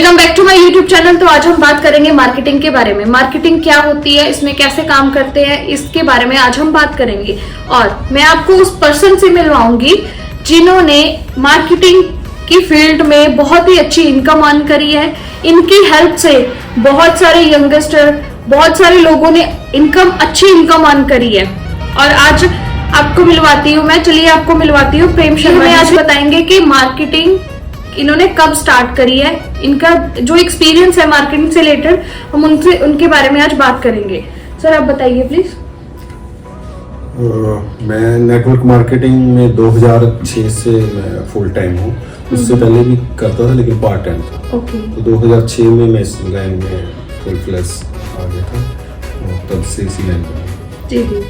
Welcome back to my YouTube channel. तो आज हम बात करेंगे मार्केटिंग के बारे में। मार्केटिंग क्या होती है, इसमें कैसे काम करते हैं, इसके बारे में आज हम बात करेंगे। और मैं आपको उस पर्सन से मिलवाऊंगी जिन्होंने मार्केटिंग की फील्ड में बहुत ही अच्छी इनकम अर्न करी है। इनकी हेल्प से बहुत सारे यंगस्टर, बहुत सारे लोगों ने अच्छी इनकम अर्न करी है। और आज आपको मिलवाती हूँ मैं, चलिए आपको मिलवाती हूँ प्रेम शर्मा। हमें आज बताएंगे कि मार्केटिंग इन्होंने कब स्टार्ट करी है, इनका जो एक्सपीरियंस है मार्केटिंग से रिलेटेड, हम उनके बारे में आज बात करेंगे। सर आप बताइए प्लीज। मैं नेटवर्क मार्केटिंग में 2006 से मैं फुल टाइम हूँ। उससे पहले भी करता था लेकिन पार्ट टाइम था। तो 2006 में मैं इस लाइन में फुल फ्लैश आ गया था और तब से इसी लाइन में। जी जी,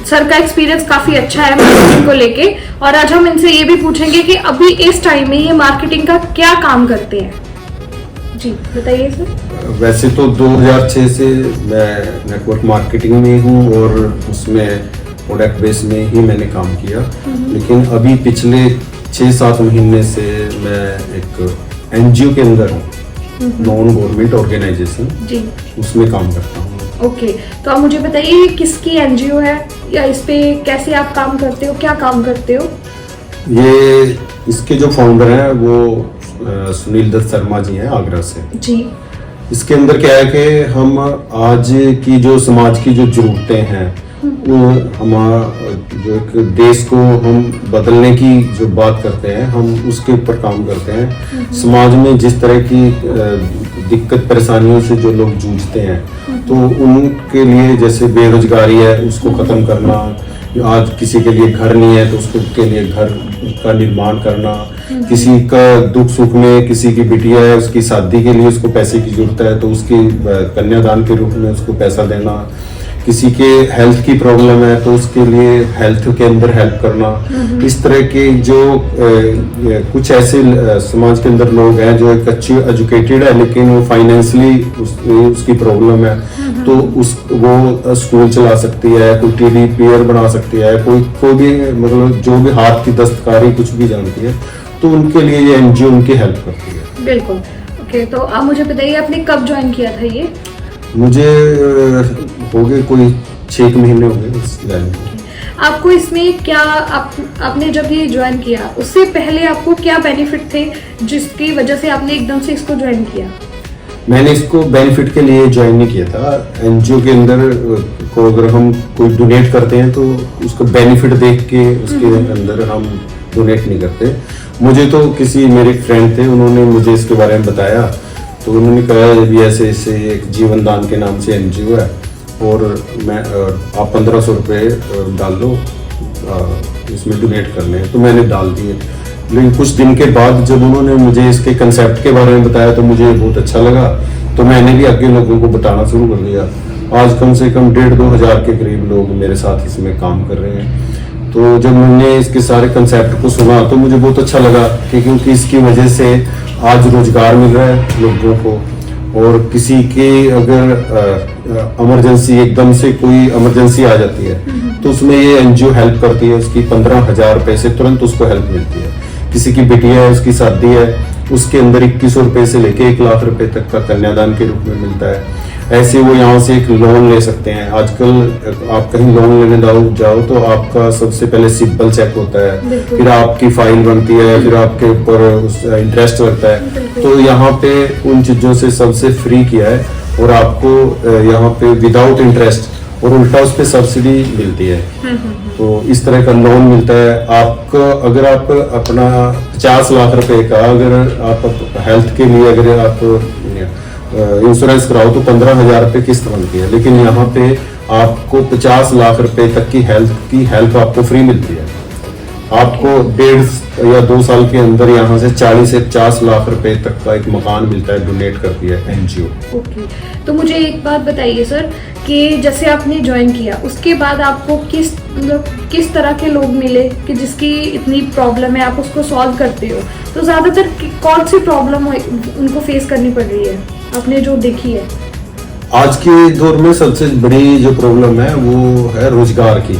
सर का एक्सपीरियंस काफी अच्छा है मार्केटिंग को लेके। और आज हम इनसे ये भी पूछेंगे कि अभी इस टाइम में ये मार्केटिंग का क्या काम करते हैं। जी बताइए सर। वैसे तो 2006 से मैं नेटवर्क मार्केटिंग में हूँ और उसमें प्रोडक्ट बेस में ही मैंने काम किया। लेकिन अभी पिछले 6-7 महीने से मैं एक एनजीओ के अंदर हूँ, नॉन गवर्नमेंट ऑर्गेनाइजेशन, उसमें काम करता हूँ। ओके, तो आप मुझे बताइए ये किसकी एनजीओ है या इस पे कैसे आप काम करते हो, क्या काम करते हो? ये इसके जो फाउंडर हैं वो सुनील दत्त शर्मा जी हैं, आगरा से जी। इसके अंदर क्या है कि हम आज की जो समाज की जो जरूरतें हैं वो हमारा जो एक देश को हम बदलने की जो बात करते हैं, हम उसके ऊपर काम करते हैं। समाज में जिस तरह की दिक्कत परेशानियों से जो लोग जूझते हैं, तो उनके लिए जैसे बेरोजगारी है उसको खत्म करना, आज किसी के लिए घर नहीं है तो उसको के लिए घर का निर्माण करना, किसी का दुख सुख में किसी की बिटिया है उसकी शादी के लिए उसको पैसे की जरूरत है तो उसकी कन्यादान के रूप में उसको पैसा देना, किसी के हेल्थ की प्रॉब्लम है तो उसके लिए हेल्थ के अंदर हेल्प करना। इस तरह के जो कुछ ऐसे समाज के अंदर लोग हैं जो एक अच्छी एजुकेटेड है लेकिन वो फाइनेंशियली उसकी प्रॉब्लम है, तो वो स्कूल चला सकती है, कोई टीडी प्लेयर बना सकती है, कोई भी मतलब जो भी हाथ की दस्तकारी कुछ भी जानती है, तो उनके लिए ये एनजीओ उनकी हेल्प करती है। बिल्कुल। ओके, तो आप मुझे बताइए आपने कब ज्वाइन किया था ये? मुझे हो गए कोई 6 महीने हो गए इस लाइन में। आपको इसमें क्या आपने जब ये ज्वाइन किया उससे पहले आपको क्या बेनिफिट थे जिसकी वजह से आपने एकदम से इसको ज्वाइन किया? मैंने इसको बेनिफिट के लिए ज्वाइन नहीं किया था। एनजीओ के अंदर को अगर हम कोई डोनेट करते हैं तो उसको बेनिफिट देख के उसके अंदर हम डोनेट नहीं करते। मुझे तो किसी मेरे फ्रेंड थे, उन्होंने मुझे इसके बारे में बताया, तो उन्होंने कहा भी ऐसे ऐसे एक जीवन दान के नाम से एनजीओ है और आप 1500 रुपये डाल लो, इसमें डोनेट करने हैं। तो मैंने डाल दिए। लेकिन कुछ दिन के बाद जब उन्होंने मुझे इसके कंसेप्ट के बारे में बताया तो मुझे बहुत अच्छा लगा, तो मैंने भी आगे लोगों को बताना शुरू कर दिया। आज कम से कम 1,500-2 हज़ार के करीब लोग मेरे साथ इसमें काम कर रहे हैं। तो जब मैंने इसके सारे कंसेप्ट को सुना तो मुझे बहुत अच्छा लगा कि क्योंकि इसकी वजह से आज रोजगार मिल रहा है लोगों को, और किसी के अगर इमरजेंसी एकदम से कोई इमरजेंसी आ जाती है तो उसमें ये एनजीओ हेल्प करती है। उसकी 15,000 रुपए से तुरंत उसको हेल्प मिलती है। किसी की बिटिया है, उसकी शादी है, उसके अंदर 2100 रुपए से लेके 1 लाख रुपए तक का कन्यादान के रूप में मिलता है। ऐसे वो यहाँ से एक लोन ले सकते हैं। आजकल आप कहीं लोन लेने जाओ तो आपका सबसे पहले सिबिल चेक होता है, फिर आपकी फाइल बनती है, फिर आपके ऊपर इंटरेस्ट लगता है। तो यहाँ पे उन चीजों से सबसे फ्री किया है और आपको यहाँ पे विदाउट इंटरेस्ट और उल्टा उस पर सब्सिडी मिलती है। तो इस तरह का लोन मिलता है आपको। अगर आप अपना 50 लाख रुपए का अगर आप हेल्थ के लिए अगर आप इंश्योरेंस कराओ तो 15,000 रुपए किस्त बनती है, लेकिन यहाँ पे आपको 50 लाख रुपए तक की हेल्प आपको फ्री मिलती है। आपको 1.5 या 2 साल के अंदर यहाँ से 40 से 50 लाख रुपए तक का एक मकान मिलता है, डोनेट करती है एनजीओ। ओके, तो मुझे एक बात बताइए सर कि जैसे आपने ज्वाइन किया उसके बाद आपको किस तरह के लोग मिले कि जिसकी इतनी प्रॉब्लम है आप उसको सॉल्व करते हो, तो ज्यादातर कौन सी प्रॉब्लम उनको फेस करनी पड़ रही है आपने जो देखी है? आज के दौर में सबसे बड़ी जो प्रॉब्लम है वो है रोजगार की।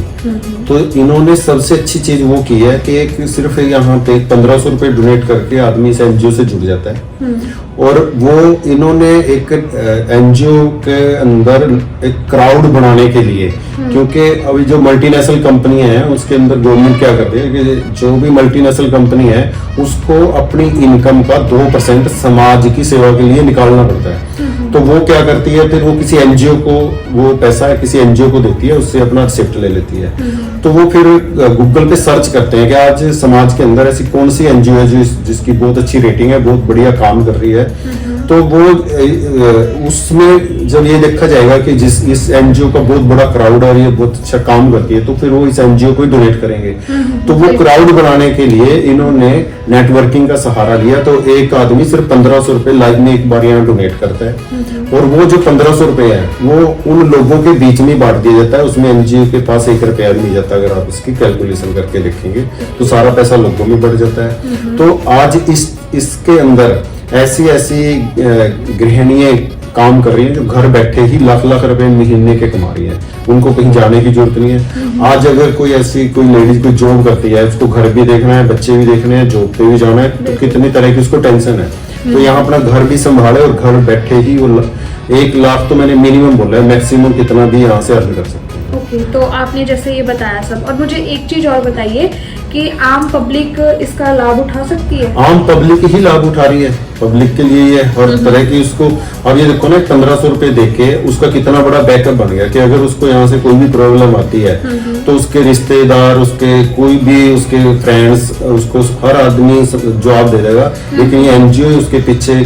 तो इन्होंने सबसे अच्छी चीज वो की है कि एक सिर्फ यहाँ पे 1500 रुपए डोनेट करके आदमी इस एनजीओ से जुड़ जाता है। और वो इन्होंने एक एनजीओ के अंदर एक क्राउड बनाने के लिए, क्योंकि अभी जो मल्टीनेशनल कंपनी है उसके अंदर गवर्नमेंट क्या करती है कि जो भी मल्टीनेशनल कंपनी है उसको अपनी इनकम का 2% समाज की सेवा के लिए निकालना पड़ता है। तो वो क्या करती है, फिर वो किसी एनजीओ को वो पैसा किसी एनजीओ को देती है, उससे अपना शिफ्ट ले लेती है। तो वो फिर गूगल पे सर्च करते हैं कि आज समाज के अंदर ऐसी कौन सी एनजीओ है जिसकी बहुत अच्छी रेटिंग है, बहुत बढ़िया काम कर रही है। तो वो उसमें जब ये देखा जाएगा कि इस एनजीओ का बहुत बड़ा क्राउड है और ये बहुत अच्छा काम करती है, तो फिर वो इस एनजीओ को ही डोनेट करेंगे। तो वो क्राउड बनाने के लिए इन्होंने नेटवर्किंग का सहारा लिया। तो एक आदमी सिर्फ 1500 रुपए लाइव में एक बार यहाँ डोनेट करता है, और वो जो 1500 रुपए है वो उन लोगों के बीच में बांट दिया जाता है। उसमें एनजीओ के पास 1 रुपया भी नहीं जाता। अगर आप इसकी कैलकुलेशन करके देखेंगे तो सारा पैसा लोगों में बढ़ जाता है। तो आज इसके अंदर ऐसी गृहिणियां काम कर रही हैं जो घर बैठे ही लाख लाख रुपए महीने के कमा रही है। उनको कहीं जाने की जरूरत नहीं है। आज अगर कोई लेडीज कोई जॉब करती है, उसको घर भी देखना है, बच्चे भी देखने हैं, जॉब पे भी जाना है, तो कितनी तरह की उसको टेंशन है। तो यहाँ अपना घर भी संभाले और घर बैठे ही वो 1 लाख तो मैंने मिनिमम बोला है, मैक्सिमम कितना भी यहाँ से अर्न कर सकते हैं। ओके, तो आपने जैसे ये बताया सब, और मुझे एक चीज और बताइए कि आम पब्लिक इसका लाभ उठा सकती है? आम पब्लिक ही लाभ उठा रही है। पब्लिक के लिए ये हर तरह की उसको, अब ये देखो ना 1500 रुपए देके उसका कितना बड़ा बैकअप बन गया कि अगर उसको यहाँ से कोई भी प्रॉब्लम आती है तो उसके रिश्तेदार, उसके कोई भी उसके फ्रेंड्स, उसको हर आदमी जवाब दे देगा। लेकिन ये एनजीओ उसके पीछे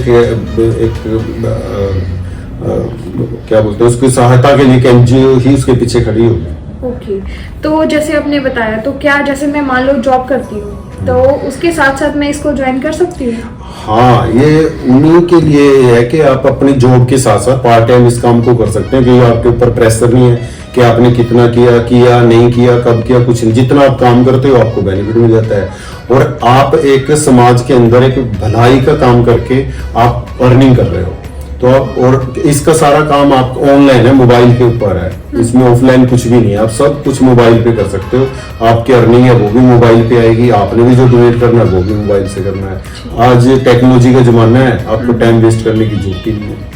क्या बोलते हैं, उसकी सहायता के लिए एनजीओ ही उसके पीछे खड़ी होगी। ओके, तो जैसे आपने बताया, तो क्या जैसे मैं मान लो जॉब करती हूँ तो उसके साथ साथ मैं इसको ज्वाइन कर सकती हूँ? हाँ, ये उन्हीं के लिए है कि आप अपनी जॉब के साथ साथ पार्ट टाइम इस काम को कर सकते हैं, क्योंकि आपके ऊपर प्रेशर नहीं है कि आपने कितना किया नहीं किया, कब किया, कुछ नहीं। जितना आप काम करते हो आपको बेनिफिट मिल जाता है, और आप एक समाज के अंदर एक भलाई का काम करके आप अर्निंग कर रहे हो। तो आप, और इसका सारा काम आप ऑनलाइन है, मोबाइल के ऊपर है, इसमें ऑफलाइन कुछ भी नहीं है। आप सब कुछ मोबाइल पे कर सकते हो। आपकी अर्निंग है वो भी मोबाइल पे आएगी, आपने भी जो डोनेट करना है वो भी मोबाइल से करना है। आज टेक्नोलॉजी का जमाना है, आपको टाइम वेस्ट करने की जरूरत ही नहीं है।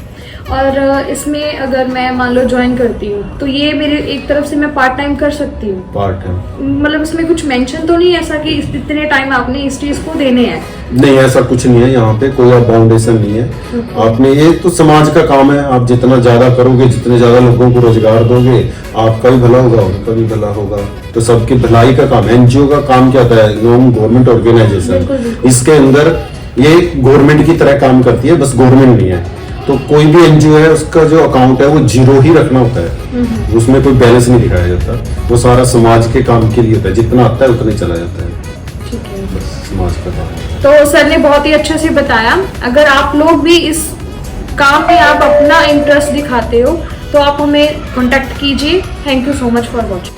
और इसमें अगर मैं मान लो ज्वाइन करती हूँ तो ये मेरे एक तरफ से मैं पार्ट टाइम कर सकती हूँ? पार्ट टाइम मतलब इसमें कुछ मेंशन तो नहीं ऐसा कि इतने टाइम आपने इस चीज को देने हैं? नहीं, ऐसा कुछ नहीं है। यहाँ पे कोई बाउंडेशन नहीं है। आपने ये तो समाज का काम है, आप जितना ज्यादा करोगे, जितने ज्यादा लोगों को रोजगार दोगे, आपका भी भला होगा, उनका भी भला होगा। तो सबकी भलाई का काम है। एनजीओ का काम क्या होता है? नॉन गवर्नमेंट ऑर्गेनाइजेशन, इसके अंदर ये गवर्नमेंट की तरह काम करती है, बस गवर्नमेंट नहीं है। तो कोई भी एनजीओ है उसका जो अकाउंट है वो 0 ही रखना होता है, उसमें कोई बैलेंस नहीं दिखाया जाता। वो सारा समाज के काम के लिए होता है, जितना आता है उतना ही चला जाता है। ठीक है, बस समाज का काम। तो सर ने बहुत ही अच्छे से बताया। अगर आप लोग भी इस काम में आप अपना इंटरेस्ट दिखाते हो तो आप हमें कांटेक्ट कीजिए। Thank you so much for watching.